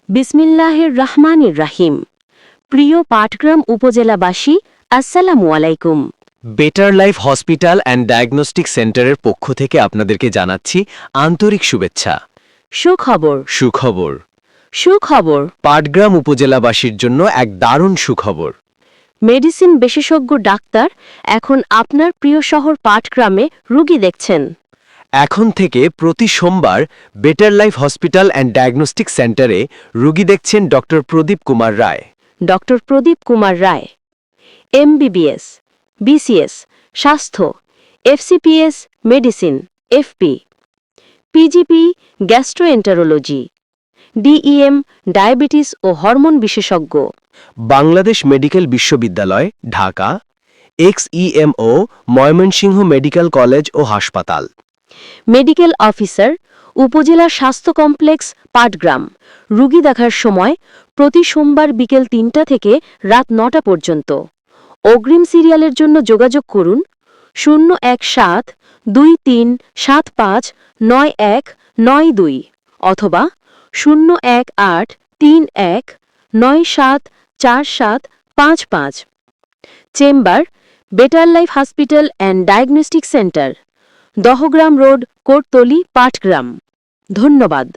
বিসমিল্লাহির রহমানির রাহিম। প্রিয় পাটগ্রাম উপজেলাবাসী, আসসালামু আলাইকুম। Better life hospital and diagnostic সেন্টারের পক্ষ থেকে আপনাদেরকে জানাচ্ছি আন্তরিক শুভেচ্ছা। সুখবর সুখবর, সুখবর। পাটগ্রাম উপজেলাবাসীর জন্য এক দারুণ সুখবর। মেডিসিন বিশেষজ্ঞ ডাক্তার এখন আপনার প্রিয় শহর পাটগ্রামে রোগী দেখছেন। এখন থেকে প্রতি সোমবার better life hospital and diagnostic সেন্টারে রোগী দেখছেন doctor Pradip Kumar Roy. Doctor Pradip Kumar Roy, MBBS, BCS, স্বাস্থ্য, FCPS, medicine, FP, PGP, gastroenterology, DEM, diabetes ও হরমোন বিশেষজ্ঞ। বাংলাদেশ মেডিকেল বিশ্ববিদ্যালয়, Dhaka, ex EMO, Mymensingh medical college ও হাসপাতাল। মেডিকেল অফিসার, উপজেলা স্বাস্থ্য কমপ্লেক্স, পাটগ্রাম। রোগী দেখার সময় প্রতি সোমবার বিকেল ৩টা থেকে রাত ৯টা পর্যন্ত। অগ্রিম সিরিয়ালের জন্য যোগাযোগ করুন 0১-৭-২৩-৭৫-৯১92 অথবা 0১-৮-৩১-৯৭-৪৭55। Chamber, better life hospital and diagnostic centre, Dahagram road, Kottoli, Patgram. ধন্যবাদ।